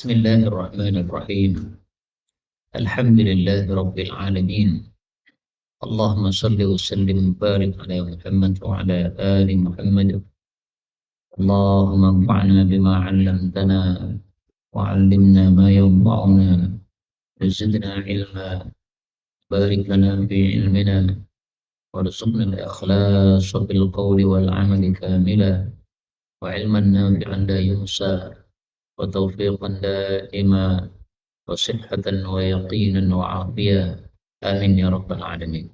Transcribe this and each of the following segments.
Bismillahirrahmanirrahim. Alhamdulillahi Rabbil Alamin. Allahumma salli wa sallim wa barik ala Muhammad wa ala ali Muhammad. Allahumma anfa'na bima 'allamtana wa 'allimna ma yanfa'una wa zidna ilma. Barik lana fi ilmina warzuqna al-ikhlas bil qawli wal 'amali kamila wa ilman nafi'an la yunsa wa tawfiqan daima wa sihhatan wa yaqinan wa afiyah. Amin ya rabbal alamin.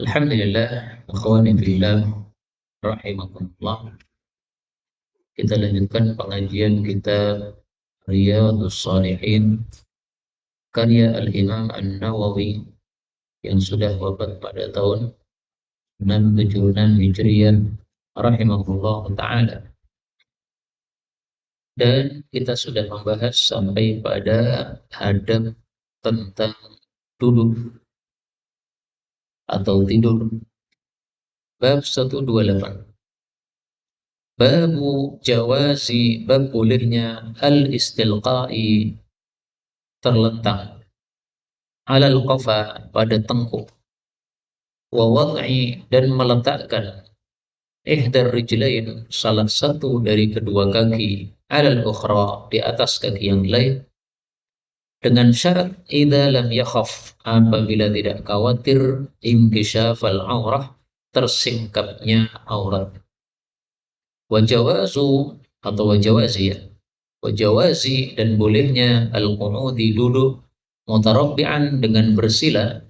Alhamdulillah, akhwani fillah rahimakumullah. Kita lanjutkan pengajian kita Riyadhus Shalihin karya Al-Imam An-Nawawi yang sudah wafat pada tahun 676 Hijriah rahimahullah taala. Dan kita sudah membahas sampai pada hadap tentang duduk atau tidur. Bab 128. Babu jawazi, bab bolehnya al-istilqa'i, terlentang, alal qafa, pada tengkuk, wa wad'i, dan meletakkan ihdar rijlain, salah satu dari kedua kaki, alal ukhra, di atas kaki yang lain, dengan syarat idza lam yakhaf, apabila tidak khawatir inkishafal aurah, tersingkapnya aurat. Wajawazu atau wajawazi, ya, wajawazi, dan bolehnya al-qu'udi, duduk, mutarabbi'an, dengan bersila,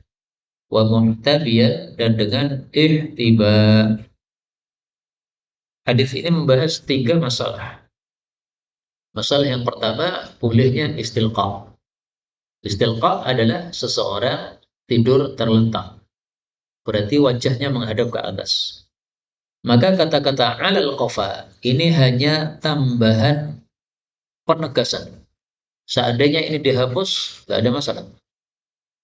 wa muhtabiyan, dan dengan ihtiba. Hadis ini membahas 3 masalah. Masalah yang pertama, bolehnya istilqa. Istilqa adalah seseorang tidur terlentang, berarti wajahnya menghadap ke atas. Maka kata-kata alal qafa ini hanya tambahan penegasan. Seandainya ini dihapus, nggak ada masalah.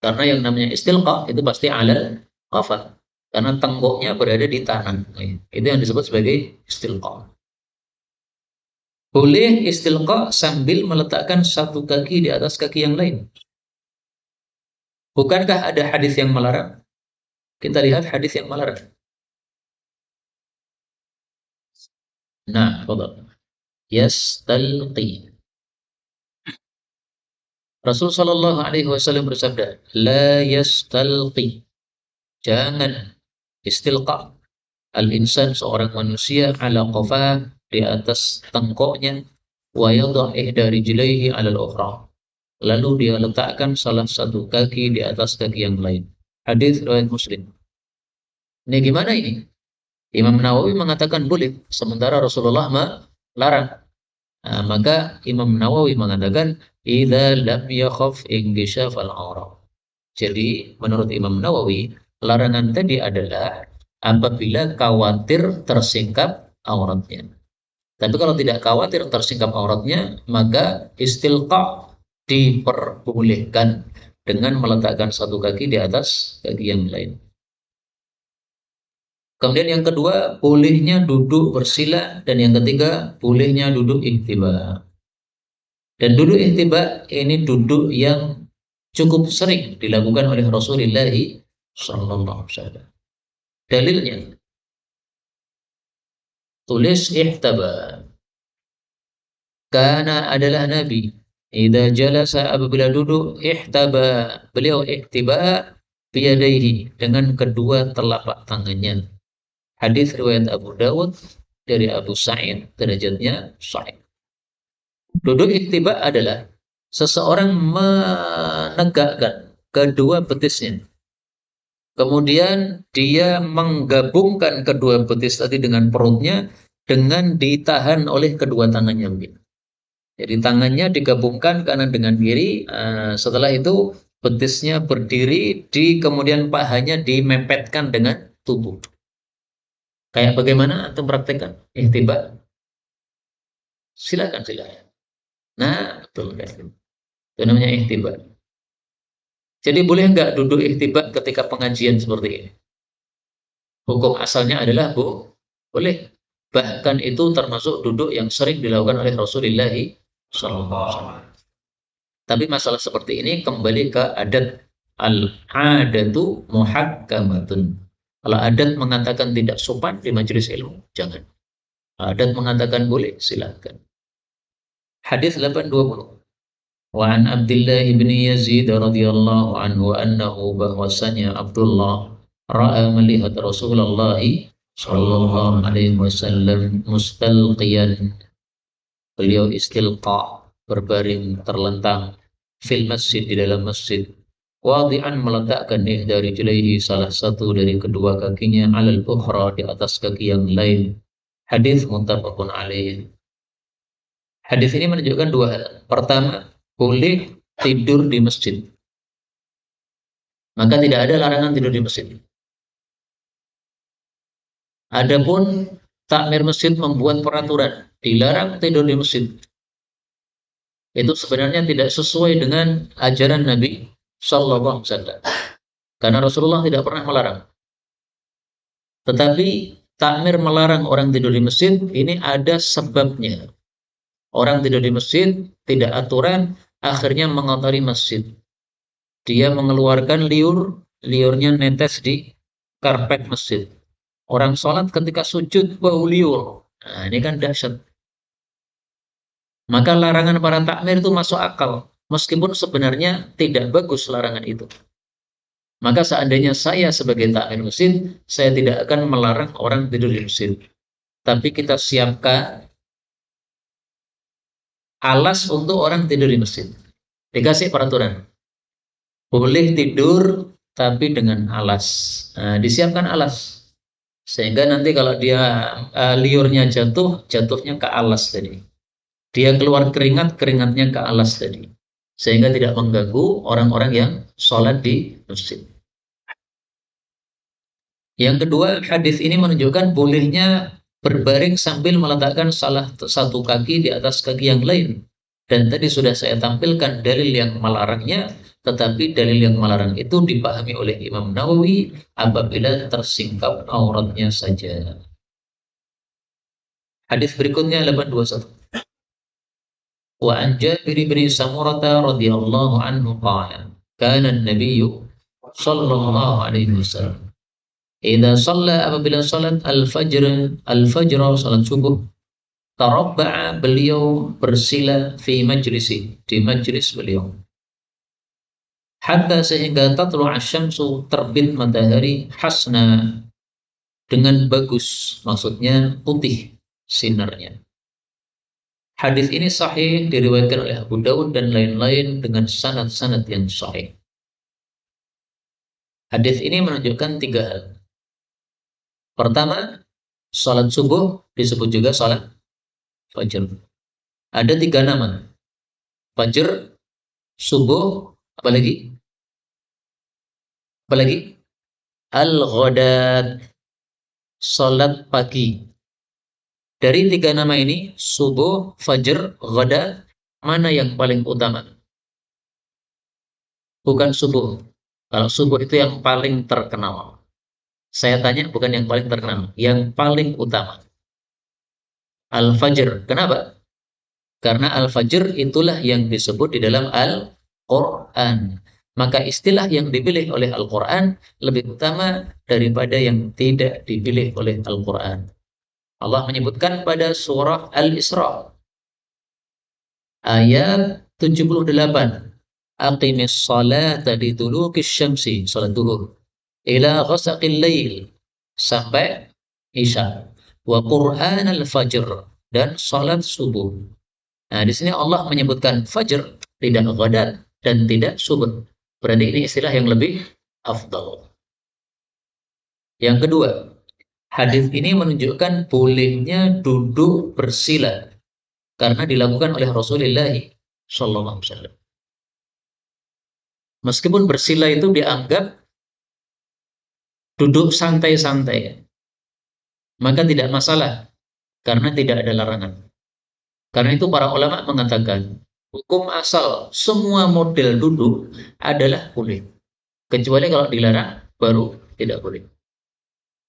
Karena yang namanya istilqa itu pasti alal qafa, karena tengkuknya berada di tangan. Itu yang disebut sebagai istilqa. Boleh istilqa sambil meletakkan satu kaki di atas kaki yang lain. Bukankah ada hadis yang melarang? Kita lihat hadis yang melarang. Nah, fadhal. Yastalqi. Rasul sallallahu alaihi wasallam bersabda, la yastalqi. Jangan istilqa al-insan, seorang manusia, ala qafah, di atas tengkoknya, wa yadha ihda rijlaihi ala al-ukhra, lalu dia letakkan salah satu kaki di atas kaki yang lain. Hadis riwayat Muslim. Ini gimana ini? Imam Nawawi mengatakan boleh, sementara Rasulullah melarang. Nah, maka Imam Nawawi mengatakan idza lam yakhaf inkishaf al-aurah. Jadi menurut Imam Nawawi, larangan tadi adalah apabila khawatir tersingkap auratnya. Tapi kalau tidak khawatir tersingkap auratnya, maka istilqa diperbolehkan dengan meletakkan satu kaki di atas kaki yang lain. Kemudian yang kedua, bolehnya duduk bersila, dan yang ketiga, bolehnya duduk ihtiba. Dan duduk ihtiba ini duduk yang cukup sering dilakukan oleh Rasulullah sallallahu alaihi wasallam. Dalilnya, tulis ihtaba. Karena adalah Nabi, idza jalasa, apabila duduk, ihtaba, beliau ihtiba biyadaihi, dengan kedua telapak tangannya. Hadis riwayat Abu Dawud dari Abu Sa'id, derajatnya sahih. Duduk ihtiba adalah seseorang menegakkan kedua betisnya, kemudian dia menggabungkan kedua betis tadi dengan perutnya, dengan ditahan oleh kedua tangannya begitu. Jadi tangannya digabungkan kanan dengan kiri, setelah itu betisnya berdiri, kemudian pahanya dimepetkan dengan tubuh. Kayak bagaimana antum praktekkan ihtiba? Silakan. Nah, betul kan? Itu namanya ihtiba. Jadi boleh nggak duduk ihtiba ketika pengajian seperti ini? Hukum asalnya adalah boleh. Bahkan itu termasuk duduk yang sering dilakukan oleh Rasulullah SAW. Tapi masalah seperti ini kembali ke adat, al-adatu muhakkamatun. Kalau adat mengatakan tidak sopan di majelis ilmu, jangan. Adat mengatakan boleh, silakan. Hadis 820. Wa an Abdullah bin Yazid radhiyallahu anhu annahu bahwasanya Abdullah ra'a melihat Rasulullah sallallahu alaihi wasallam mustalqiyan, beliau istilqa, berbaring terlentang, fil masjid, di dalam masjid, wadi'an, meletakkan dari rijlaihi, salah satu dari kedua kakinya, alal ukhra, di atas kaki yang lain. Hadis muttafaqun alaih. Hadis ini menunjukkan dua hal. Pertama, boleh tidur di masjid. Maka tidak ada larangan tidur di masjid. Adapun takmir masjid membuat peraturan dilarang tidur di masjid, itu sebenarnya tidak sesuai dengan ajaran Nabi Sallallahu Alaihi Wasallam. Karena Rasulullah tidak pernah melarang. Tetapi takmir melarang orang tidur di masjid ini ada sebabnya. Orang tidur di masjid tidak aturan, akhirnya mengotori masjid. Dia mengeluarkan liurnya netes di karpet masjid. Orang sholat ketika sujud bau liur. Nah, ini kan dahsyat. Maka larangan para takmir itu masuk akal, meskipun sebenarnya tidak bagus larangan itu. Maka seandainya saya sebagai takmir masjid, saya tidak akan melarang orang tidur di masjid. Tapi kita siapkan alas untuk orang tidur di masjid. Dikasih peraturan. Boleh tidur tapi dengan alas. Nah, disiapkan alas. Sehingga nanti kalau dia liurnya jatuh, jatuhnya ke alas tadi. Dia keluar keringat, keringatnya ke alas tadi. Sehingga tidak mengganggu orang-orang yang sholat di masjid. Yang kedua, hadis ini menunjukkan bolehnya berbaring sambil meletakkan salah satu kaki di atas kaki yang lain. Dan tadi sudah saya tampilkan dalil yang melarangnya, tetapi dalil yang melarang itu dipahami oleh Imam Nawawi apabila tersingkap auratnya saja. Hadis berikutnya 821. Wa an Jabir bin Samurah radhiyallahu anhu qala kana an-nabiy sallallahu alaihi wasallam idza shalla, apabila salat al-fajr salat subuh, tarabba'a, beliau bersila, fi majlisi, di majlis beliau, hatta, sehingga tatlu'a syamsu, terbit matahari, hasna, dengan bagus, maksudnya putih sinarnya. Hadis ini sahih, diriwayatkan oleh Abu Dawud dan lain-lain dengan sanad-sanad yang sahih. Hadis ini menunjukkan tiga hal. Pertama, salat subuh disebut juga salat fajr. Ada tiga nama. Fajr, subuh, apalagi? Apalagi? Al-ghadat, salat pagi. Dari tiga nama ini, subuh, fajr, ghadat, mana yang paling utama? Bukan subuh. Kalau subuh itu yang paling terkenal. Saya tanya bukan yang paling terkenal, yang paling utama. Al-fajr. Kenapa? Karena al-fajr itulah yang disebut di dalam Al-Quran. Maka istilah yang dipilih oleh Al-Quran lebih utama daripada yang tidak dipilih oleh Al-Quran. Allah menyebutkan pada surah Al-Isra ayat 78. Aqimis salata liduluki syamsi, salat duhur, ila ghasaqil lail, sampai isya, wa Qur'an al-fajr, dan salat subuh. Nah, di sini Allah menyebutkan fajr, tidak ghadat dan tidak subuh. Berarti ini istilah yang lebih afdal. Yang kedua, hadis ini menunjukkan bolehnya duduk bersila karena dilakukan oleh Rasulullah sallallahu alaihi wasallam. Meskipun bersila itu dianggap duduk santai-santai, maka tidak masalah karena tidak ada larangan. Karena itu para ulama mengatakan hukum asal semua model duduk adalah boleh. Kecuali kalau dilarang baru tidak boleh.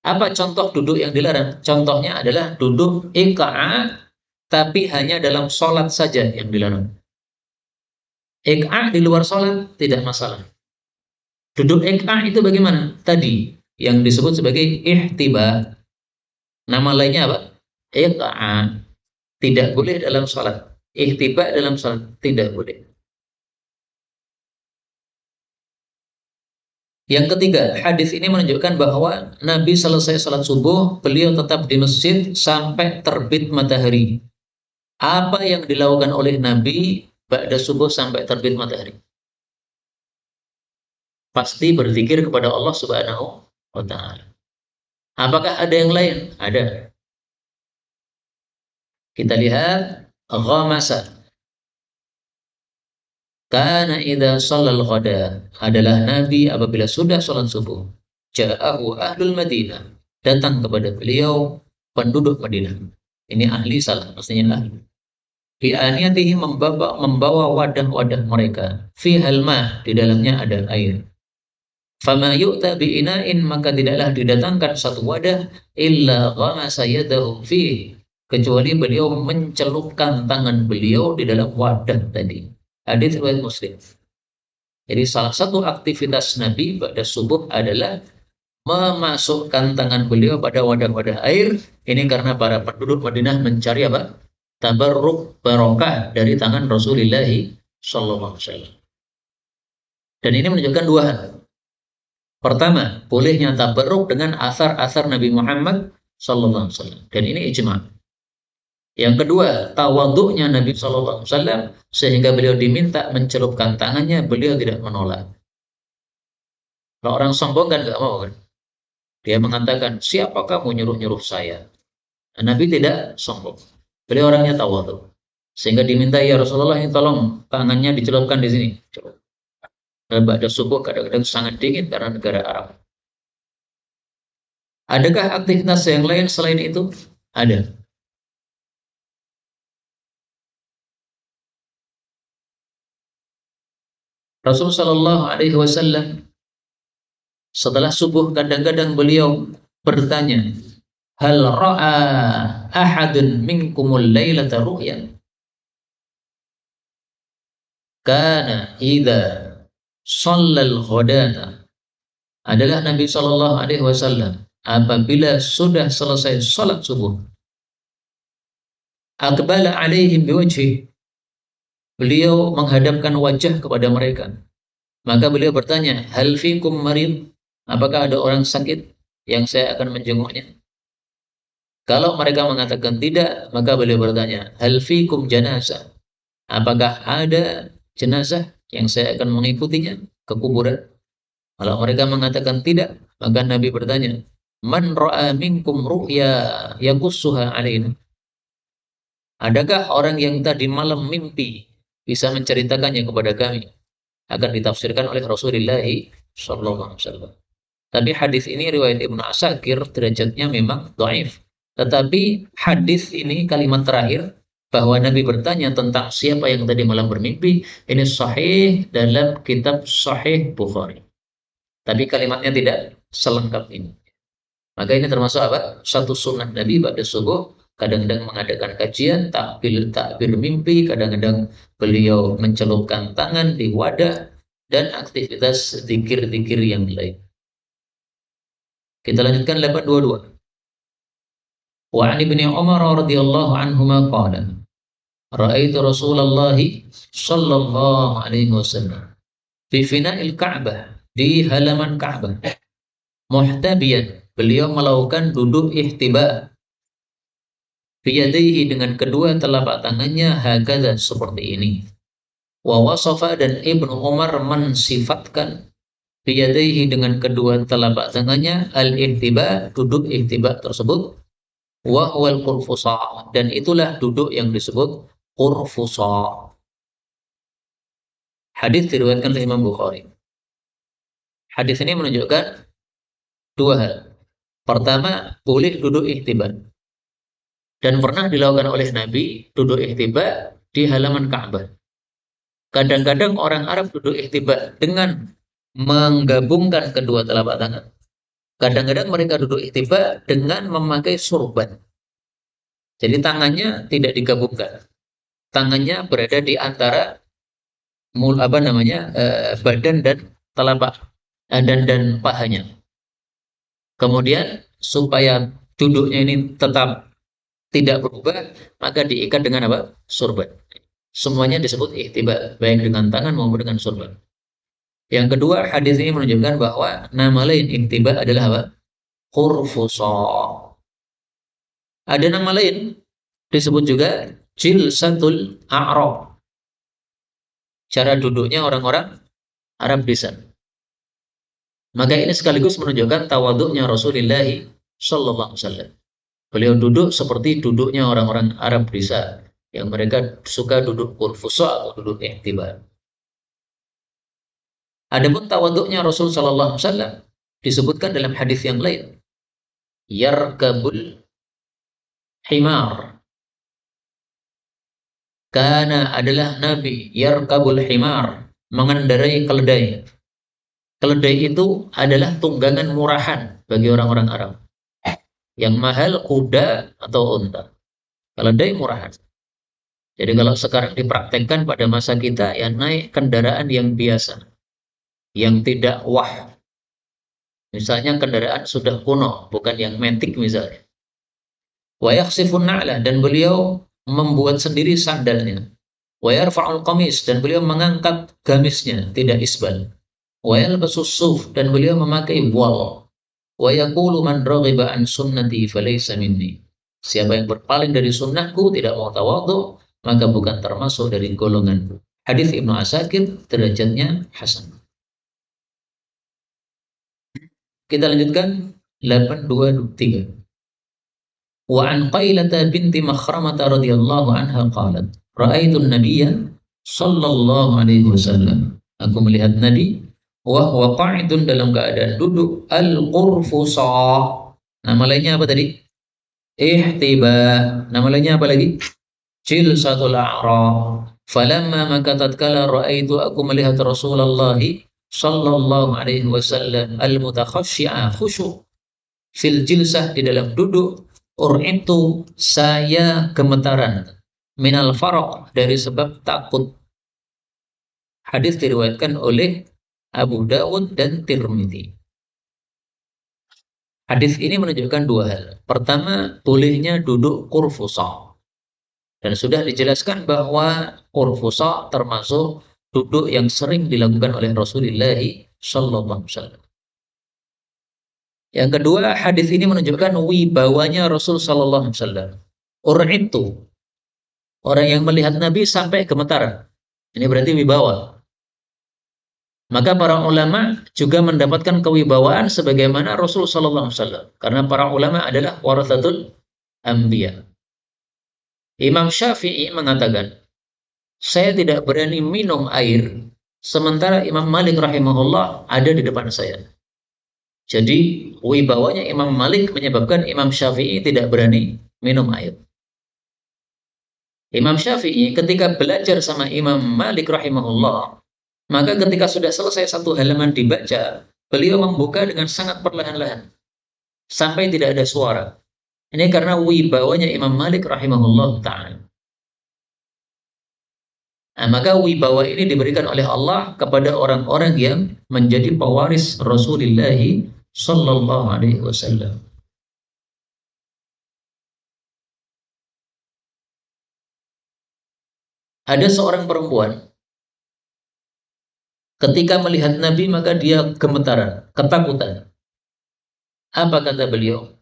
Apa contoh duduk yang dilarang? Contohnya adalah duduk iqa'a, tapi hanya dalam sholat saja yang dilarang. Iqa'a di luar sholat tidak masalah. Duduk iqa'a itu bagaimana? Tadi yang disebut sebagai ihtiba. Nama lainnya apa? Iqa'a. Tidak boleh dalam sholat. Ihtiba dalam sholat tidak boleh. Yang ketiga, hadis ini menunjukkan bahwa Nabi selesai salat subuh, beliau tetap di masjid sampai terbit matahari. Apa yang dilakukan oleh Nabi ba'da subuh sampai terbit matahari? Pasti berzikir kepada Allah Subhanahu wa taala. Apakah ada yang lain? Ada. Kita lihat ghamasa. Kana idza shallal ghada, adalah Nabi apabila sudah salat subuh. Ja'ahu ahlul Madinah, datang kepada beliau penduduk Madinah. Ini ahli salat, maksudnya ahli. Fi aniyatihi, membawa wadah-wadah mereka. Fi halma, di dalamnya ada air. Fama yu'ta bi ina'in, maka tidaklah didatangkan satu wadah illa ghamasa yadahu fihi, kecuali beliau mencelupkan tangan beliau di dalam wadah tadi. Hadis riwayat Muslim. Jadi salah satu aktivitas Nabi pada subuh adalah memasukkan tangan beliau pada wadah-wadah air. Ini karena para penduduk Madinah mencari apa? Tabarruk, barokah dari tangan Rasulullah sallallahu alaihi wasallam. Dan ini menunjukkan dua hal. Pertama, bolehnya tabarruk dengan asar-asar Nabi Muhammad sallallahu alaihi wasallam. Dan ini ijma'. Yang kedua, tawadhu'nya Nabi sallallahu alaihi wasallam, sehingga beliau diminta mencelupkan tangannya, beliau tidak menolak. Kalau orang sombong kan nggak mau kan? Dia mengatakan, siapa kamu nyuruh-nyuruh saya? Nah, Nabi tidak sombong. Beliau orangnya tawadhu. Sehingga diminta, ya Rasulullah, ini tolong tangannya dicelupkan di sini. Dan pada subuh kadang-kadang sangat dingin karena negara Arab. Adakah aktivitas yang lain selain itu? Ada. Rasulullah Shallallahu Alaihi Wasallam setelah subuh kadang-kadang beliau bertanya, hal ra'a ahadun minkumul lailata ru'yan? Kana idza shallal ghadata, adalah Nabi Shallallahu Alaihi Wasallam apabila sudah selesai salat subuh, aqbala alaihim biwajhi, beliau menghadapkan wajah kepada mereka. Maka beliau bertanya, hal fikum marid? Apakah ada orang sakit yang saya akan menjenguknya? Kalau mereka mengatakan tidak, maka beliau bertanya, hal fikum janazah? Apakah ada jenazah yang saya akan mengikutinya ke kuburan? Kalau mereka mengatakan tidak, maka Nabi bertanya, man ra'a minkum ru'ya yaqussuha alaina? Adakah orang yang tadi malam mimpi bisa menceritakannya kepada kami? Akan ditafsirkan oleh Rasulullah sallallahu alaihi wasallam. Tapi hadis ini riwayat Ibnu Asakir, derajatnya memang dhaif. Tetapi hadis ini kalimat terakhir bahwa Nabi bertanya tentang siapa yang tadi malam bermimpi, ini sahih dalam kitab Sahih Bukhari. Tapi kalimatnya tidak selengkap ini. Maka ini termasuk apa? Satu sunnah Nabi pada subuh, kadang-kadang mengadakan kajian, takbir mimpi, kadang-kadang beliau mencelupkan tangan di wadah, dan aktivitas zikir-zikir yang lain. Kita lanjutkan 822. Wa 'an Ibnu Umar radhiyallahu anhuma qala, ra'aitu Rasulullah sallallahu alaihi wasallam fi fina'il Ka'bah, di halaman Ka'bah, muhtabiyan, beliau melakukan duduk ihtiba, biyadaihi, dengan kedua telapak tangannya, hakadha, seperti ini. Wa wasafa, dan Ibnu Umar mensifatkan, biyadaihi, dengan kedua telapak tangannya, al-ihtiba, duduk ihtiba tersebut, wa huwal qurfusa, dan itulah duduk yang disebut qurfusa. Hadis diriwayatkan oleh Imam Bukhari. Hadis ini menunjukkan dua hal. Pertama, boleh duduk ihtiba. Dan pernah dilakukan oleh Nabi duduk ihtiba di halaman Ka'bah. Kadang-kadang orang Arab duduk ihtiba dengan menggabungkan kedua telapak tangan. Kadang-kadang mereka duduk ihtiba dengan memakai surban. Jadi tangannya tidak digabungkan. Tangannya berada di antara badan dan telapak dan pahanya. Kemudian supaya duduknya ini tetap tidak berubah, maka diikat dengan apa? Surban. Semuanya disebut ihtiba, baik dengan tangan maupun dengan surban. Yang kedua, hadis ini menunjukkan bahwa nama lain ihtiba adalah apa? Qurfusa. Ada nama lain disebut juga jilsatul a'rab. Cara duduknya orang-orang Arab di sana. Maka ini sekaligus menunjukkan tawaduknya Rasulullah Sallallahu Alaihi Wasallam. Beliau duduk seperti duduknya orang-orang Arab di sana, yang mereka suka duduk qurfusa atau duduk ihtiba. Adapun tawaduknya Rasul Sallallahu Alaihi Wasallam disebutkan dalam hadis yang lain. Yarkabul himar. Karena adalah Nabi yarkabul himar, mengendarai keledai. Keledai itu adalah tunggangan murahan bagi orang-orang Arab. Yang mahal kuda atau unta. Keledai murahan. Jadi kalau sekarang dipraktekkan pada masa kita, ya naik kendaraan yang biasa, yang tidak wah. Misalnya kendaraan sudah kuno, bukan yang metik misalnya. Wa yakhsifun na'la, dan beliau membuat sendiri sandalnya. Wa yarfa'ul qamis, dan beliau mengangkat gamisnya, tidak isbal. Wa yalbasus suf, dan beliau memakai voile. Wa yaqulu man raghiba an sunnati falaysa minni. Siapa yang berpaling dari sunnahku, tidak mau tawadhu, maka bukan termasuk dari golonganku. Hadis Ibnu Asakir, derajatnya hasan. Kita lanjutkan 823. Wa an Qailata binti Makhramata radhiyallahu anha qalat, ra'aitu an-nabiyya sallallahu alaihi wasallam. Aku melihat Nabi wa huwa qa'idun, dalam keadaan duduk, al-qurfusa. Nama lainnya apa tadi? Ihtiba. Nama lainnya apa lagi? Jilsatul a'ra. Falamma, maka tatkala ra'aitu, aku melihat Rasulullah sallallahu alaihi wasallam al-mutakhashshi'a, khusyuk fil jilsah, di dalam duduk, itu saya gemetaran, minal faraq, dari sebab takut. Hadis diriwayatkan oleh Abu Dawud dan Tirmidzi. Hadis ini menunjukkan dua hal. Pertama, bolehnya duduk qurfusa. Dan sudah dijelaskan bahwa qurfusa termasuk duduk yang sering dilakukan oleh Rasulullah sallallahu alaihi wasallam. Yang kedua, hadis ini menunjukkan wibawanya Rasul sallallahu alaihi wasallam. Itu orang yang melihat Nabi sampai gemetar. Ini berarti wibawa. Maka para ulama juga mendapatkan kewibawaan sebagaimana Rasul sallallahu alaihi wasallam, karena para ulama adalah warathatul anbiya. Imam Syafi'i mengatakan, saya tidak berani minum air sementara Imam Malik rahimahullah ada di depan saya. Jadi wibawanya Imam Malik menyebabkan Imam Syafi'i tidak berani minum air. Imam Syafi'i ketika belajar sama Imam Malik rahimahullah, maka ketika sudah selesai satu halaman dibaca, beliau membuka dengan sangat perlahan-lahan sampai tidak ada suara. Ini karena wibawanya Imam Malik rahimahullah ta'ala. Nah, maka wibawa ini diberikan oleh Allah kepada orang-orang yang menjadi pewaris Rasulullah sallallahu alaihi wasallam. Ada seorang perempuan, ketika melihat Nabi maka dia gemetaran, ketakutan. Apa kata beliau?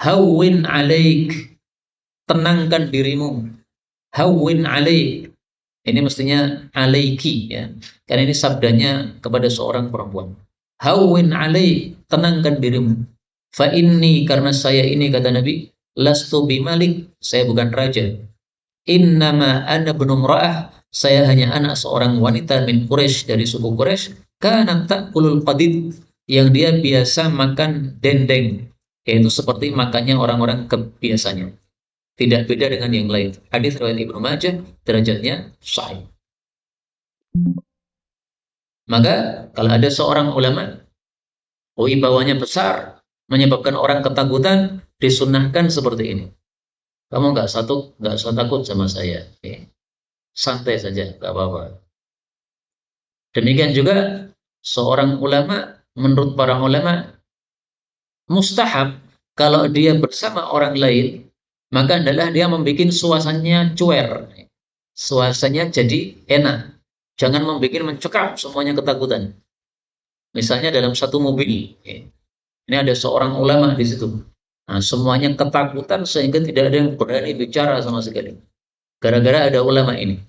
Hawwin alaik, tenangkan dirimu. Hawwin alaik. Ini mestinya alaiki, ya. Karena ini sabdanya kepada seorang perempuan. Hawwin alaik, tenangkan dirimu. Fa inni, karena saya ini, kata Nabi, lastu bimalik, saya bukan raja. Innama ana ibnu imra'ah, saya hanya anak seorang wanita min Quraisy, dari suku Quraisy, kanat ta'kulul qadid, yang dia biasa makan dendeng, yaitu seperti makannya orang-orang kebiasanya. Tidak beda dengan yang lain. Hadis riwayat Ibnu Majah, derajatnya sahih. Maka kalau ada seorang ulama wibawanya besar, menyebabkan orang ketakutan, disunahkan seperti ini. Kamu nggak usah takut sama saya. Oke. Santai saja, nggak apa-apa. Demikian juga seorang ulama, menurut para ulama, mustahab kalau dia bersama orang lain, maka adalah dia membuat suasananya cuer. Suasananya jadi enak. Jangan membuat mencekam semuanya ketakutan. Misalnya dalam satu mobil, ini ada seorang ulama di situ. Nah, semuanya ketakutan sehingga tidak ada yang berani bicara sama sekali. Gara-gara ada ulama ini.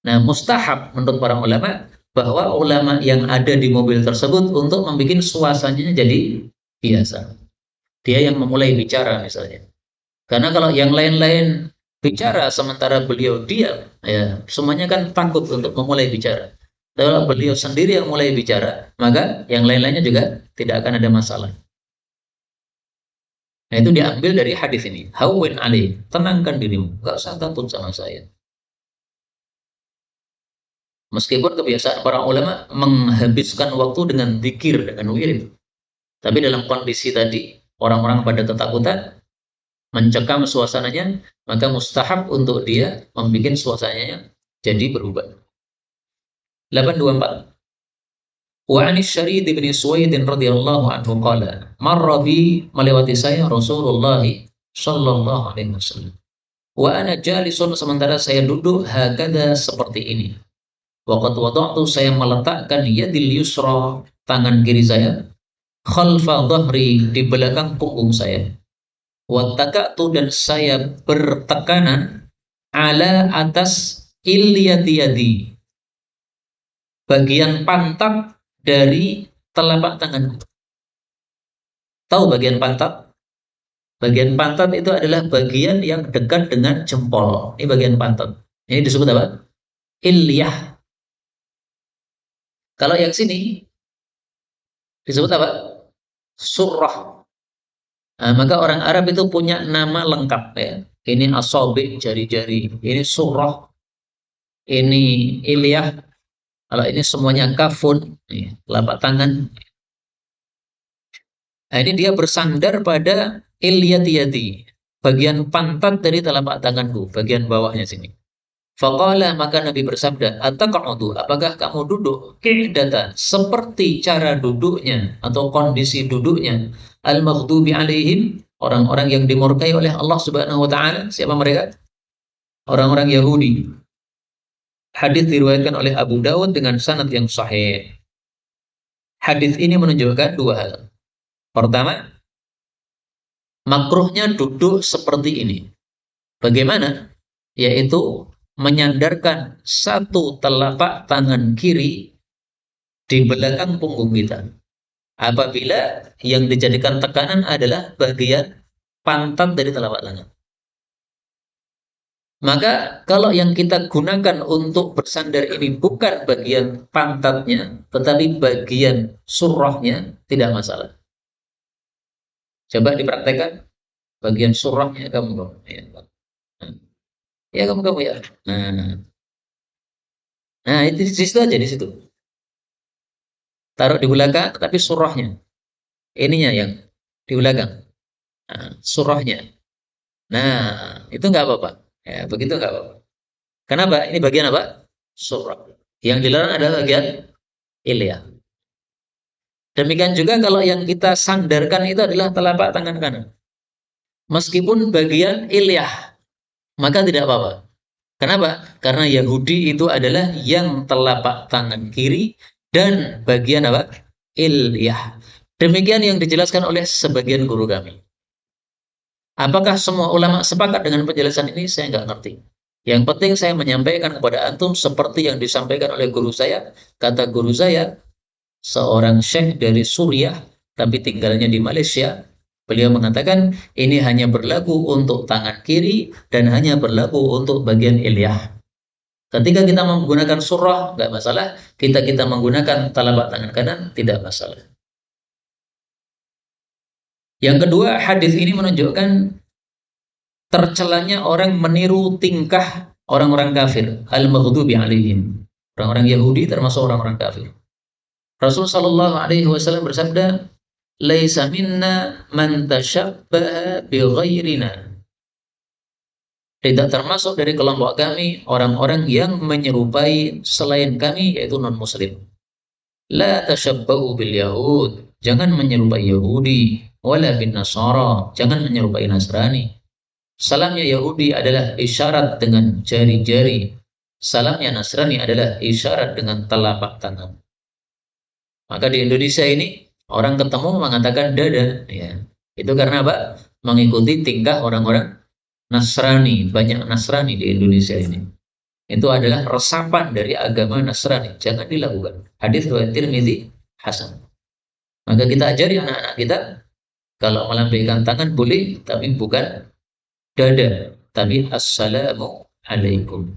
Nah, mustahab menurut para ulama bahwa ulama yang ada di mobil tersebut untuk membuat suasananya jadi biasa. Dia yang memulai bicara misalnya. Karena kalau yang lain-lain bicara sementara beliau diam, ya semuanya kan takut untuk memulai bicara. Kalau beliau sendiri yang mulai bicara, maka yang lain-lainnya juga tidak akan ada masalah. Nah itu diambil dari hadis ini. Hawwin alaih, tenangkan dirimu, gak usah takut sama saya. Meskipun kebiasaan para ulama menghabiskan waktu dengan zikir, dengan wirid. Tapi dalam kondisi tadi, orang-orang pada ketakutan, mencekam suasananya, maka mustahab untuk dia membuat suasananya jadi berubah. 824. Wa anis Syarid bin Suwaid radhiyallahu anhu qala, marra bi, melewati saya Rasulullah sallallahu alaihi wasallam. Wa ana jalisun, sementara saya duduk hakada seperti ini. Waqad wada'tu, saya meletakkan yadil yusra, tangan kiri saya, khalfa dhahri, di belakang punggung saya. Wattaka'tu, dan saya bertekanan ala atas ilyati yadi, bagian pantat dari telapak tanganku. Tahu bagian pantat? Bagian pantat itu adalah bagian yang dekat dengan jempol. Ini bagian pantat. Ini disebut apa? Ilyah. Kalau yang sini disebut apa? Surrah. Nah, maka orang Arab itu punya nama lengkap ya. Ini asobi, jari-jari. Ini surrah. Ini ilyah. Kalau ini semuanya kafun, telapak tangan. Nah, ini dia bersandar pada ilyatiyati, bagian pantat dari telapak tanganku, bagian bawahnya sini. Faqala, maka Nabi bersabda, ataqa'udu, apakah kamu duduk qa'datan, seperti cara duduknya atau kondisi duduknya al-maghdubi alaihim, orang-orang yang dimurkai oleh Allah Subhanahu wa taala. Siapa mereka? Orang-orang Yahudi. Hadis diriwayatkan oleh Abu Dawud dengan sanad yang sahih. Hadis ini menunjukkan dua hal. Pertama, makruhnya duduk seperti ini. Bagaimana? Yaitu menyandarkan satu telapak tangan kiri di belakang punggung kita. Apabila yang dijadikan tekanan adalah bagian pantat dari telapak tangan. Maka kalau yang kita gunakan untuk bersandar ini bukan bagian pantatnya, tetapi bagian surahnya, tidak masalah. Coba dipraktekkan bagian surahnya kamu. Ya kamu ya. Nah itu di situ aja di situ. Taruh di belakang, tapi surahnya, ininya yang di belakang, surahnya. Nah itu nggak apa-apa. Ya, begitu nggak apa-apa. Kenapa? Ini bagian apa? Surah. Yang dilarang adalah bagian ilyah. Demikian juga kalau yang kita sandarkan itu adalah telapak tangan kanan. Meskipun bagian ilyah, maka tidak apa-apa. Kenapa? Karena Yahudi itu adalah yang telapak tangan kiri dan bagian apa? Ilyah. Demikian yang dijelaskan oleh sebagian guru kami. Apakah semua ulama sepakat dengan penjelasan ini? Saya nggak ngerti. Yang penting saya menyampaikan kepada antum seperti yang disampaikan oleh guru saya. Kata guru saya, seorang syekh dari Suriah, tapi tinggalnya di Malaysia. Beliau mengatakan ini hanya berlaku untuk tangan kiri dan hanya berlaku untuk bagian ilyah. Ketika kita menggunakan surah, nggak masalah. Kita menggunakan telapak tangan kanan, tidak masalah. Yang kedua, hadis ini menunjukkan tercelanya orang meniru tingkah orang-orang kafir, al-maghdubi alaihim. Orang-orang Yahudi termasuk orang-orang kafir. Rasul sallallahu alaihi wasallam bersabda, laisa minna man tashabbaha bi ghairina. Tidak termasuk dari kelompok kami orang-orang yang menyerupai selain kami, yaitu non-muslim. La tashabbahu bil yahud. Jangan menyerupai Yahudi. Wala bin Nasara. Jangan menyerupai Nasrani. Salamnya Yahudi adalah isyarat dengan jari-jari. Salamnya Nasrani adalah isyarat dengan telapak tangan. Maka di Indonesia ini orang ketemu mengatakan dada, ya. Itu karena apa? Mengikuti tingkah orang-orang Nasrani, banyak Nasrani di Indonesia ini. Itu adalah resapan dari agama Nasrani. Jangan dilakukan. Hadis riwayat Tirmidzi hasan. Maka kita ajari anak-anak kita kalau melambaikan tangan boleh, tapi bukan dada, tapi assalamu alaikum.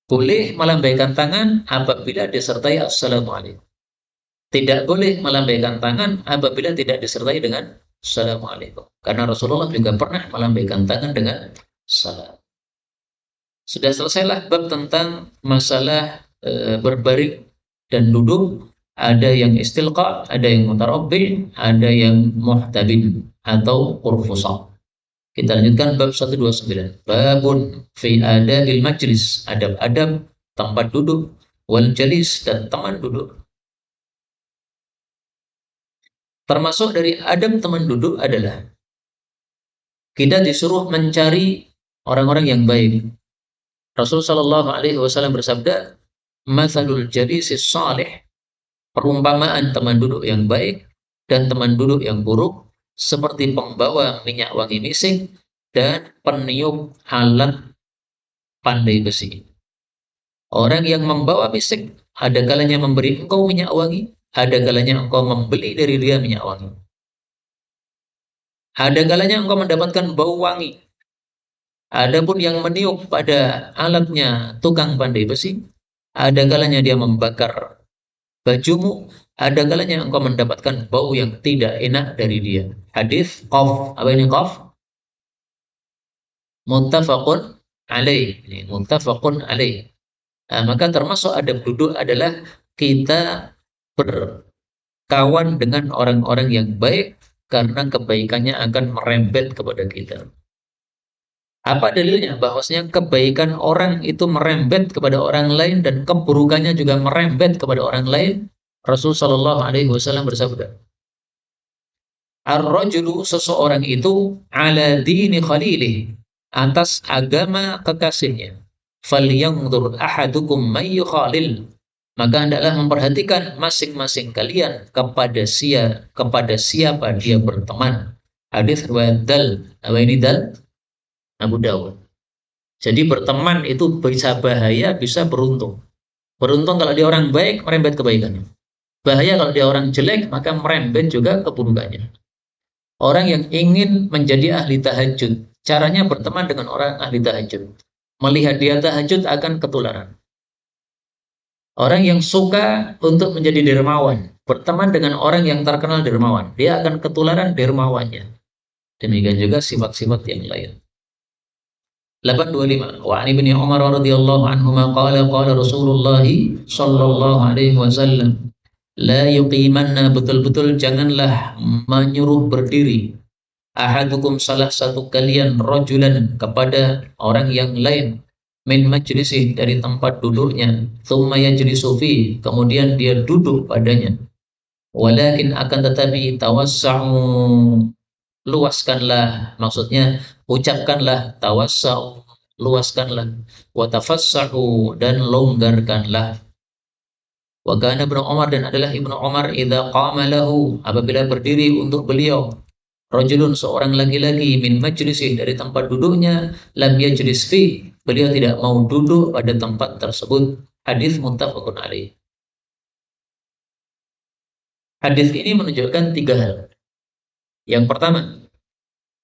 Boleh melambaikan tangan apabila disertai assalamualaikum. Tidak boleh melambaikan tangan apabila tidak disertai dengan assalamualaikum. Karena Rasulullah juga pernah melambaikan tangan dengan salam. Sudah selesailah bab tentang masalah berbaring dan duduk. Ada yang istilqa, ada yang mutarabbi, ada yang muhtabin atau qurfusa. Kita lanjutkan bab 129. Babun fi adabil majlis, adab-adab tempat duduk, wal jalis dan teman duduk. Termasuk dari adab teman duduk adalah kita disuruh mencari orang-orang yang baik. Rasul Shallallahu Alaihi Wasallam bersabda, "Mathalul jalisis salih, perumpamaan teman duduk yang baik dan teman duduk yang buruk seperti pembawa minyak wangi misik dan peniup alat pandai besi." Orang yang membawa misik, ada kalanya memberi engkau minyak wangi, ada kalanya engkau membeli dari dia minyak wangi. Ada kalanya engkau mendapatkan bau wangi. Adapun yang meniup pada alatnya tukang pandai besi, ada kalanya dia membakar bajumu, ada kalanya engkau mendapatkan bau yang tidak enak dari dia. Hadis qaf, apa ini qaf? Muttafaqun alaih. Muttafaqun alaih. Maka termasuk adab duduk adalah kita berkawan dengan orang-orang yang baik karena kebaikannya akan merembet kepada kita. Apa dalilnya? Bahwasanya kebaikan orang itu merembet kepada orang lain dan keburukannya juga merembet kepada orang lain. Rasul Shallallahu Alaihi Wasallam bersabda, "Ar-rajulu, seseorang itu ala dini khalilih, atas agama kekasihnya. Falyanzur ahadukum may yukhalil." Maka hendaklah memperhatikan masing-masing kalian kepada siapa dia berteman. Hadis riwayat Dal. Apa ini Dal? Abu Dawud. Jadi berteman itu bisa bahaya, bisa beruntung. Beruntung kalau dia orang baik, merembet kebaikannya. Bahaya kalau dia orang jelek, maka merembet juga keburukannya. Orang yang ingin menjadi ahli tahajud, caranya berteman dengan orang ahli tahajud. Melihat dia tahajud akan ketularan. Orang yang suka untuk menjadi dermawan, berteman dengan orang yang terkenal dermawan, dia akan ketularan dermawannya. Demikian juga sifat-sifat yang lain. 825. Wa 'an Ibnu Umar radhiyallahu anhuma qala qala Rasulullah sallallahu alaihi wasallam, la yuqimanna, betul-betul janganlah menyuruh berdiri ahadukum, salah satu kalian, rajulan, kepada orang yang lain, min majlisih, dari tempat duduknya, thumma yajlisu fi, kemudian dia duduk padanya, walakin, akan tetapi, tawassa'u, luaskanlah, maksudnya ucapkanlah, tawassa'u, luaskanlah, wa tafassahu, dan longgarkanlah. Wa kana Ibnu Umar, dan adalah Ibnu Umar, idza qama lahu, apabila berdiri untuk beliau, rajulun, seorang laki-laki, min majlisih, dari tempat duduknya, lam yajlis fi, beliau tidak mau duduk pada tempat tersebut. Hadis muttafaqun alaih. Hadis ini menunjukkan 3 hal. Yang pertama,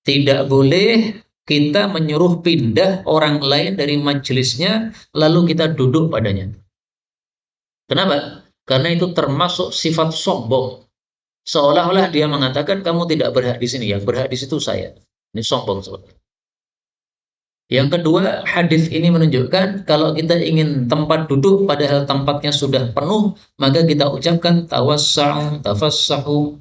tidak boleh kita menyuruh pindah orang lain dari majelisnya lalu kita duduk padanya. Kenapa? Karena itu termasuk sifat sombong. Seolah-olah dia mengatakan kamu tidak berhak di sini, yang berhak di situ saya. Ini sombong sebenarnya. Yang kedua, hadis ini menunjukkan kalau kita ingin tempat duduk padahal tempatnya sudah penuh, maka kita ucapkan tawassa'u, tafassahu,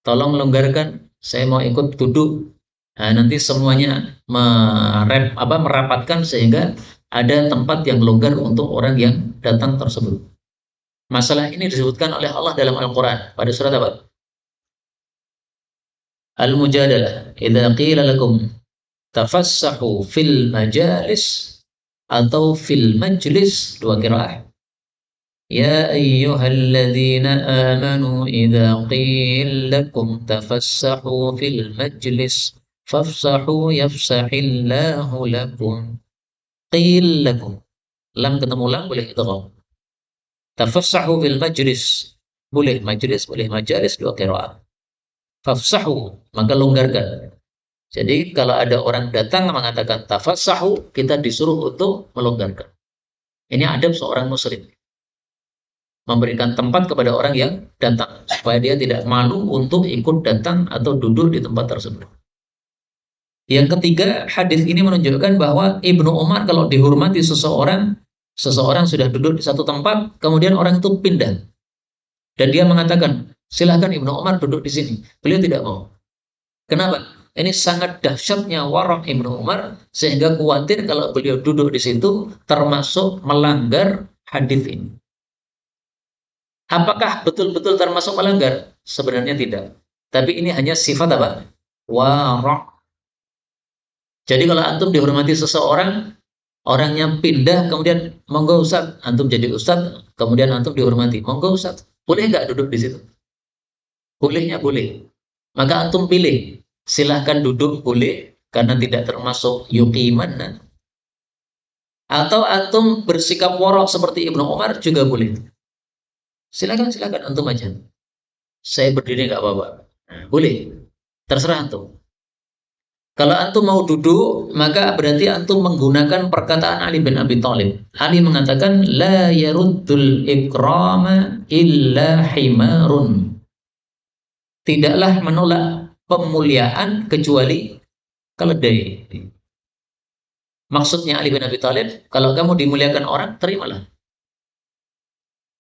tolong longgarkan, saya mau ikut duduk. Nah, nanti semuanya merapatkan sehingga ada tempat yang longgar untuk orang yang datang tersebut. Masalah ini disebutkan oleh Allah dalam Al-Quran pada surat apa? Al-Mujadalah. Idza qila lakum tafassahu fil majalis atau fil majlis, dua qiraah. يا أيها الذين آمنوا إذا قيل لكم تفسحوا في المجلس فافسحوا يفسح الله لكم قيل لكم lam ketemu lam boleh idgham tafassahu fil majlis boleh majlis boleh majalis dua qiraat fafsahu maka longgarkan. Jadi kalau ada orang datang mengatakan tafassahu, kita disuruh untuk melonggarkan. Ini adab seorang muslim, memberikan tempat kepada orang yang datang supaya dia tidak malu untuk ikut datang atau duduk di tempat tersebut. Yang ketiga, hadis ini menunjukkan bahwa Ibnu Umar kalau dihormati seseorang sudah duduk di satu tempat, kemudian orang itu pindah dan dia mengatakan, "Silahkan Ibnu Umar duduk di sini." Beliau tidak mau. Kenapa? Ini sangat dahsyatnya warok Ibnu Umar sehingga khawatir kalau beliau duduk di situ termasuk melanggar hadis ini. Apakah betul-betul termasuk melanggar? Sebenarnya tidak. Tapi ini hanya sifat apa? Warok. Jadi kalau antum dihormati seseorang, orangnya pindah, kemudian monggo Ustaz, antum jadi Ustaz, kemudian antum dihormati. Monggo Ustaz, boleh nggak duduk di situ? Bolehnya boleh. Maka antum pilih. Silahkan duduk boleh, karena tidak termasuk yuqiman. Atau antum bersikap warok seperti Ibnu Umar juga boleh. Silakan antum aja. Saya berdiri nggak apa-apa. Boleh. Terserah antum. Kalau antum mau duduk, maka berarti antum menggunakan perkataan Ali bin Abi Thalib. Ali mengatakan, La yaruddul ikrama illa himarun. Tidaklah menolak pemuliaan kecuali keledai. Maksudnya Ali bin Abi Thalib, kalau kamu dimuliakan orang, terimalah.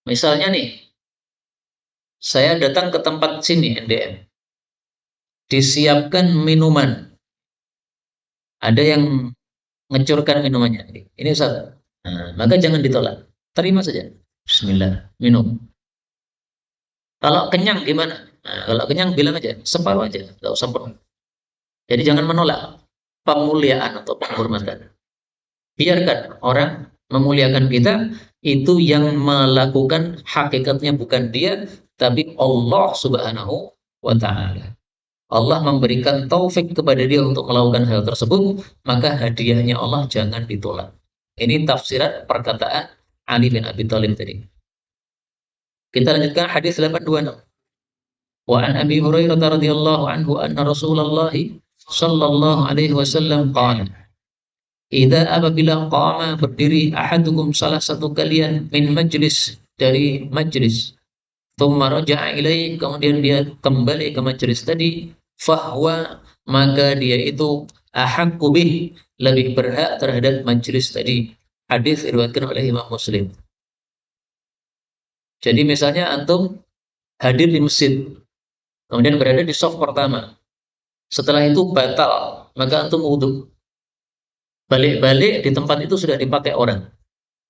Misalnya nih, saya datang ke tempat sini, NDM. Disiapkan minuman. Ada yang ngecurkan minumannya. Ini Ustaz. Nah, maka jangan ditolak. Terima saja. Bismillah, minum. Kalau kenyang gimana? Nah, kalau kenyang bilang aja, separuh aja, nggak usah penuh. Jadi jangan menolak pemuliaan atau penghormatan. Biarkan orang memuliakan kita, itu yang melakukan hakikatnya bukan dia, tapi Allah Subhanahu wa Ta'ala. Allah memberikan taufik kepada dia untuk melakukan hal tersebut, maka hadiahnya Allah jangan ditolak. Ini tafsiran perkataan Ali bin Abi Thalib tadi. Kita lanjutkan hadis 826. Wa an Abi Hurairah radhiyallahu anhu anna Rasulullah sallallahu alaihi wasallam qala, "Idza apabila qama berdiri ahadukum salah satu kalian min majlis dari majlis, thumma raja'a ilaih kemudian dia kembali ke majlis tadi, fahwa maka dia itu ahaqqu bih lebih berhak terhadap majlis tadi." Hadis diriwayatkan oleh Imam Muslim. Jadi misalnya antum hadir di masjid, kemudian berada di saf pertama. Setelah itu batal, maka antum wudhu. Balik-balik di tempat itu sudah dipakai orang.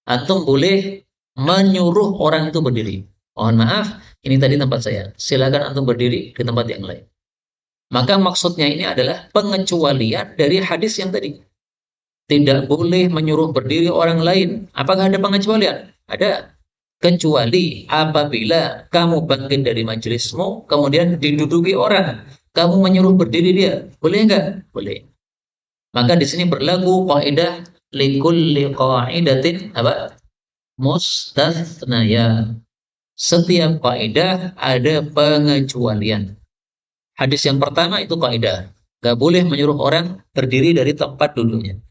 Antum boleh menyuruh orang itu berdiri. Mohon maaf, ini tadi tempat saya. Silakan antum berdiri di tempat yang lain. Maka maksudnya ini adalah pengecualian dari hadis yang tadi. Tidak boleh menyuruh berdiri orang lain. Apakah ada pengecualian? Ada. Kecuali apabila kamu bangkit dari majelismu, kemudian diduduki orang. Kamu menyuruh berdiri dia. Boleh enggak? Boleh. Maka di sini berlaku kaidah likulli qaidatin apa? Mustathnaya. Setiap kaidah ada pengecualian. Hadis yang pertama itu kaidah. Enggak boleh menyuruh orang berdiri dari tempat duduknya.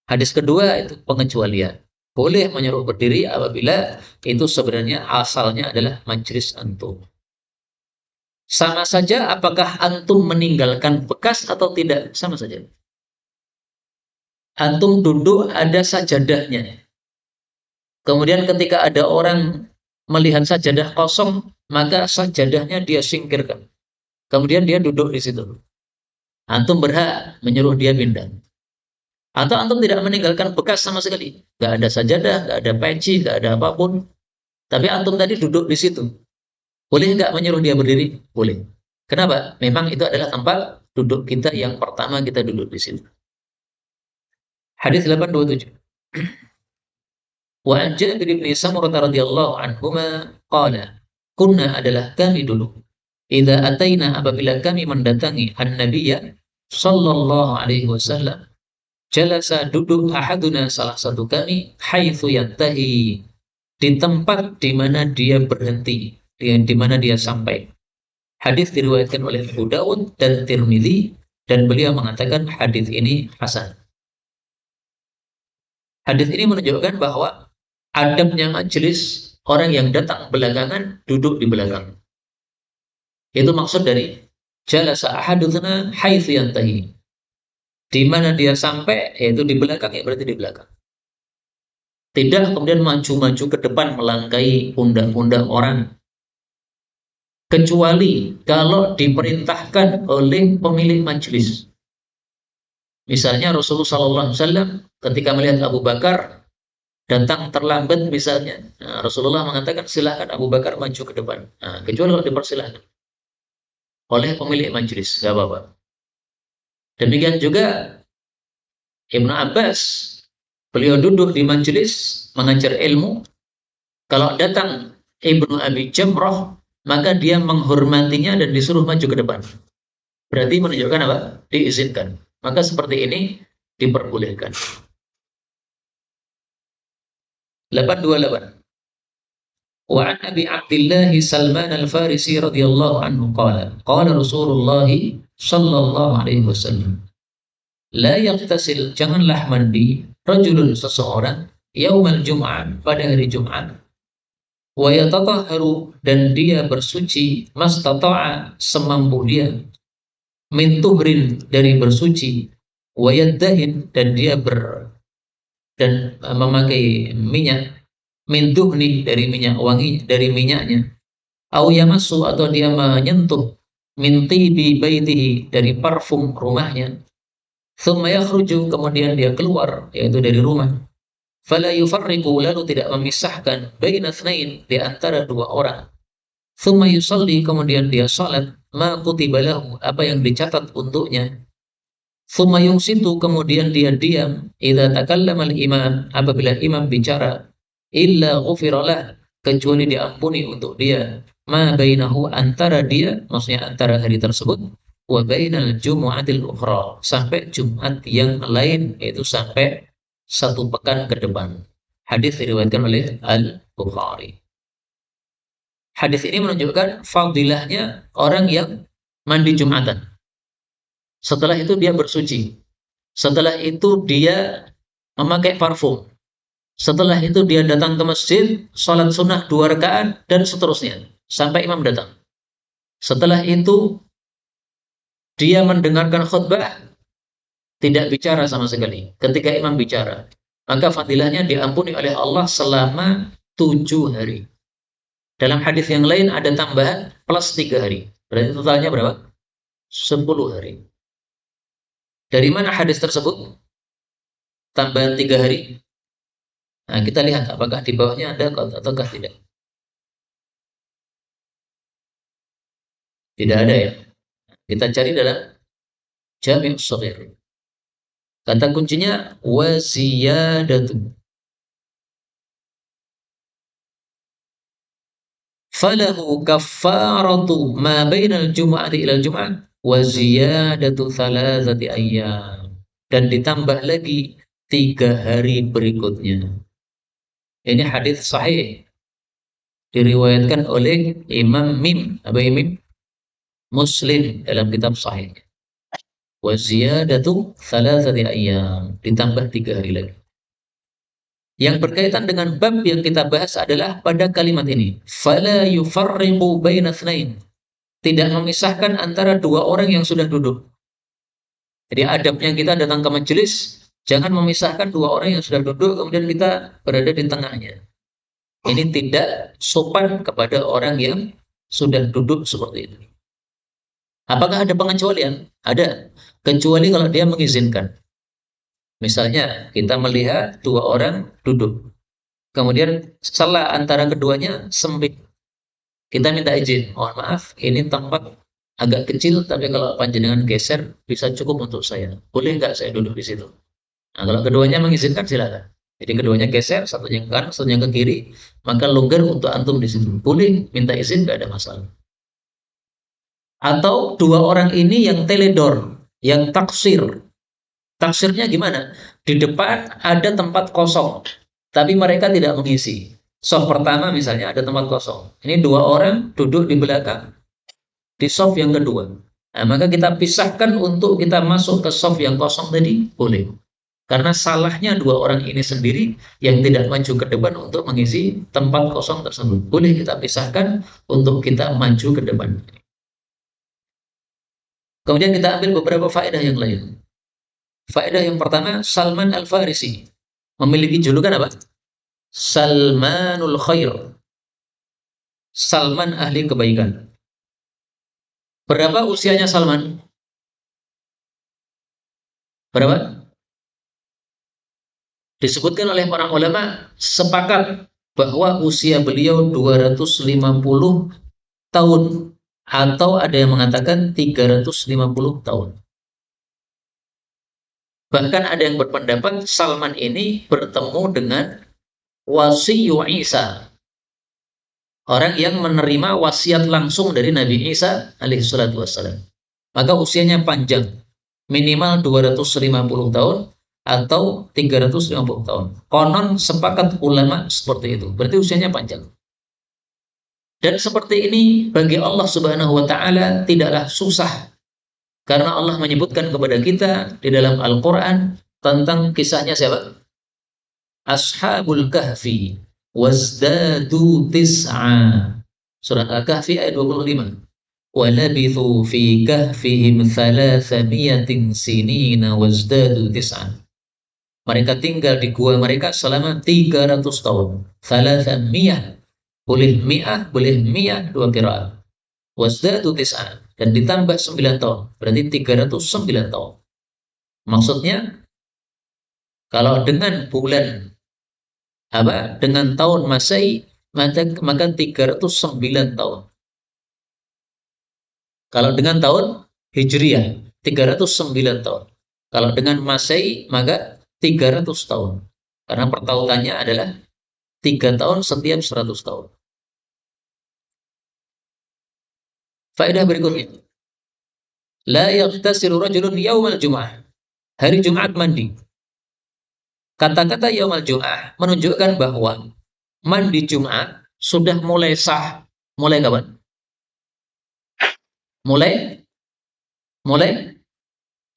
Hadis kedua itu pengecualian. Boleh menyuruh berdiri apabila itu sebenarnya asalnya adalah majlis antum. Sama saja apakah antum meninggalkan bekas atau tidak, sama saja. Antum duduk ada sajadahnya. Kemudian ketika ada orang melihat sajadah kosong, maka sajadahnya dia singkirkan. kemudian dia duduk di situ. Antum berhak menyuruh dia pindah. Atau antum tidak meninggalkan bekas sama sekali. Nggak ada sajadah, nggak ada peci, nggak ada apapun. Tapi antum tadi duduk di situ. Boleh nggak menyuruh dia berdiri? Boleh. Kenapa? Memang itu adalah tempat duduk kita yang pertama kita duduk di situ. Hadis 827. Wa an Jabir bin Samurah radhiyallahu anhuma qala, kunna adalah kami dulu. Idza ataina apabila kami mendatangi an-nabiyya sallallahu alaihi wasallam, jalasa duduk ahaduna salah satu kami haitsu yantahi di tempat di mana dia berhenti, di mana dia sampai. Hadis diriwayatkan oleh Abu Dawud dan Tirmidzi dan beliau mengatakan hadis ini hasan. Hadis ini menunjukkan bahwa adabnya majelis orang yang datang belakangan duduk di belakang. Itu maksud dari jalasa ahaduna haitsu yantahi. Di mana dia sampai yaitu di belakang, ya berarti di belakang. Tidak kemudian maju-maju ke depan melangkai pundak-pundak orang. Kecuali kalau diperintahkan oleh pemilik majelis. Misalnya Rasulullah SAW ketika melihat Abu Bakar datang terlambat misalnya, nah, Rasulullah mengatakan silahkan Abu Bakar maju ke depan. Nah, kecuali kalau dipersilahkan oleh pemilik majelis, nggak apa-apa. Demikian juga Ibnu Abbas, beliau duduk di majelis mengajar ilmu. Kalau datang Ibnu Abi Jamrah, maka dia menghormatinya dan disuruh maju ke depan. Berarti menunjukkan apa? Diizinkan. Maka seperti ini diperbolehkan. 828. Wa an Abi Abdullah Salman Al-Farisi radhiyallahu anhu qala qala Rasulullah sallallahu alaihi wasallam, la yaghtasil, janganlah mandi rajulun, seseorang, yaumal jum'ah, pada hari Jumat, wa yatatahharu, dan dia bersuci, mastata'a, semampu dia, min tuhrin, dari bersuci, wa yaddahin, dan dia memakai minyak, min duhni, dari minyak wangi, dari minyaknya, au yamassu, atau dia menyentuh, min tibi baitihi, dari parfum rumahnya, thumma yakhruju, kemudian dia keluar, yaitu dari rumah, fala yufarriqu, lalu tidak memisahkan, baina tsnain, di antara dua orang, thumma yusalli, kemudian dia salat, ma kutiba lahu, apa yang dicatat untuknya, thumma yunsitu, kemudian dia diam, idza takallama al-imam, apabila imam bicara, illa ghufiralah, kecuali diampuni untuk dia, ma bainahu, antara dia, maksudnya antara hari tersebut, wa bainal jumu'atil ukhra, sampai Jumat yang lain, yaitu sampai satu pekan ke depan. Hadis diriwayatkan oleh Al-Bukhari. Hadis ini menunjukkan fadilahnya orang yang mandi Jumatan. Setelah itu dia bersuci. Setelah itu dia memakai parfum. Setelah itu dia datang ke masjid, sholat sunnah 2 rakaat, dan seterusnya, sampai imam datang. Setelah itu dia mendengarkan khutbah, tidak bicara sama sekali. Ketika imam bicara, maka fadilahnya diampuni oleh Allah selama 7 hari. Dalam hadis yang lain ada tambahan plus 3 hari. Berarti totalnya berapa? 10 hari. Dari mana hadis tersebut? Tambahan 3 hari. Nah, kita lihat apakah di bawahnya ada ataukah tidak. Tidak ada ya. Kita cari dalam Jami' Shaghir. Kata kuncinya waziyadatu. Falahu kaffaratu ma bainal jum'ati ilal jum'ah wa ziyadatu thalathati ayyam. Dan ditambah lagi 3 hari berikutnya. Ini hadis sahih. Diriwayatkan oleh Imam Mim. Apa Imam? Muslim dalam kitab sahih. Wa ziyadatu thalathati ayyam. Ditambah 3 hari lagi. Yang berkaitan dengan bab yang kita bahas adalah pada kalimat ini. Fala yufarriqu baina tsnain. Tidak memisahkan antara dua orang yang sudah duduk. Jadi adabnya kita datang ke majelis, jangan memisahkan dua orang yang sudah duduk kemudian kita berada di tengahnya. Ini tidak sopan kepada orang yang sudah duduk seperti itu. Apakah ada pengecualian? Ada. Kecuali kalau dia mengizinkan. Misalnya kita melihat dua orang duduk, kemudian celah antara keduanya sempit. Kita minta izin, mohon maaf, ini tempat agak kecil, tapi kalau panjenengan geser bisa cukup untuk saya. Boleh nggak saya duduk di situ? Nah, kalau keduanya mengizinkan silakan. Jadi keduanya geser, satunya ke kanan, satunya ke kiri, maka longgar untuk antum di situ. Boleh minta izin, nggak ada masalah. Atau dua orang ini yang teledor, yang taksir. Taksirnya gimana? Di depan ada tempat kosong, tapi mereka tidak mengisi. Soft pertama misalnya ada tempat kosong. Ini dua orang duduk di belakang, di soft yang kedua. Nah, maka kita pisahkan untuk kita masuk ke soft yang kosong tadi, boleh. Karena salahnya dua orang ini sendiri yang tidak maju ke depan untuk mengisi tempat kosong tersebut. Boleh kita pisahkan untuk kita maju ke depan. Kemudian kita ambil beberapa faedah yang lain. Faedah yang pertama, Salman Al-Farisi memiliki julukan apa? Salmanul Khair. Salman ahli kebaikan. Berapa usianya Salman? Berapa? Disebutkan oleh para ulama sepakat bahwa usia beliau 250 tahun atau ada yang mengatakan 350 tahun. Bahkan ada yang berpendapat Salman ini bertemu dengan Wasiyu Isa, orang yang menerima wasiat langsung dari Nabi Isa alaihi salatu wassalam. Maka usianya panjang, minimal 250 tahun atau 350 tahun. Konon sepakat ulama seperti itu. Berarti usianya panjang. Dan seperti ini bagi Allah Subhanahu wa taala tidaklah susah, karena Allah menyebutkan kepada kita di dalam Al-Qur'an tentang kisahnya siapa? Ashabul Kahfi wazdadu tis'a. Surat Al-Kahfi ayat 25. وَلَبِثُوا فِي كَهْفِهِمْ 300 سِنِينَ وَازْدَادُوا تِسْعًا. Mereka tinggal di gua mereka selama 300 tahun. 300, boleh mi'ah, boleh mi'ah, dua qiraat. Wazdadu tis'an, dan ditambah 9 tahun. Berarti 309 tahun. Maksudnya, kalau dengan bulan dengan tahun Masehi, maka 309 tahun. Kalau dengan tahun Hijriah, 309 tahun. Kalau dengan Masehi, maka 300 tahun. Karena pertautannya adalah 3 tahun setiap 100 tahun. Faedah berikutnya. La yaghtasilu rajulun yaumal jum'ah. Hari Jumat mandi. Kata-kata yaumal jum'ah menunjukkan bahwa mandi Jumat sudah mulai sah. Mulai kapan? Mulai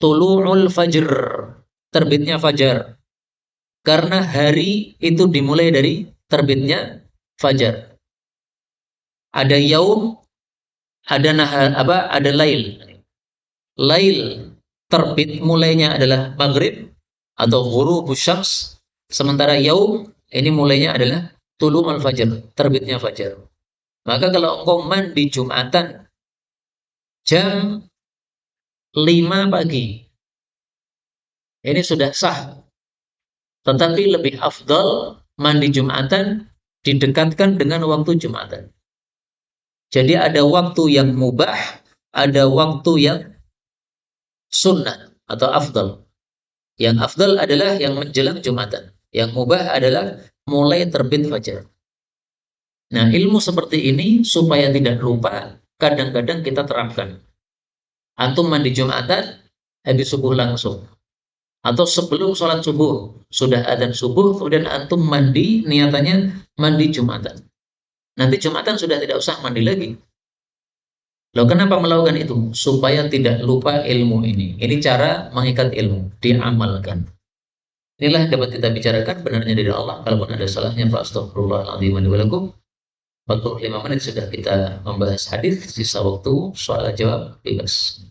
tulu'ul fajr, terbitnya fajar. Karena hari itu dimulai dari terbitnya fajar. Ada yaum, ada nahar, ada lail. Lail terbit mulainya adalah maghrib atau ghurubus syams, sementara yaum ini mulainya adalah tulu'ul fajr, terbitnya fajar. Maka kalau engkau mandi Jumatan jam 5 pagi, ini sudah sah. Tetapi lebih afdal mandi Jumatan didekatkan dengan waktu Jumatan. Jadi ada waktu yang mubah, ada waktu yang sunnah atau afdal. Yang afdal adalah yang menjelang Jumatan. Yang mubah adalah mulai terbit fajar. Nah, ilmu seperti ini supaya tidak lupa, kadang-kadang kita terapkan. Antum mandi Jumatan, habis subuh langsung. Atau sebelum sholat subuh, sudah adzan subuh, kemudian antum mandi, niatannya mandi Jumatan. Nanti Jumatan sudah tidak usah mandi lagi. Loh, kenapa melakukan itu? Supaya tidak lupa ilmu ini. Ini cara mengikat ilmu, diamalkan. Inilah yang dapat kita bicarakan, benarnya dari Allah. Kalaupun ada salahnya, astagfirullahaladzim wa lakum. 45 menit sudah kita membahas hadis, sisa waktu soal jawab bebas.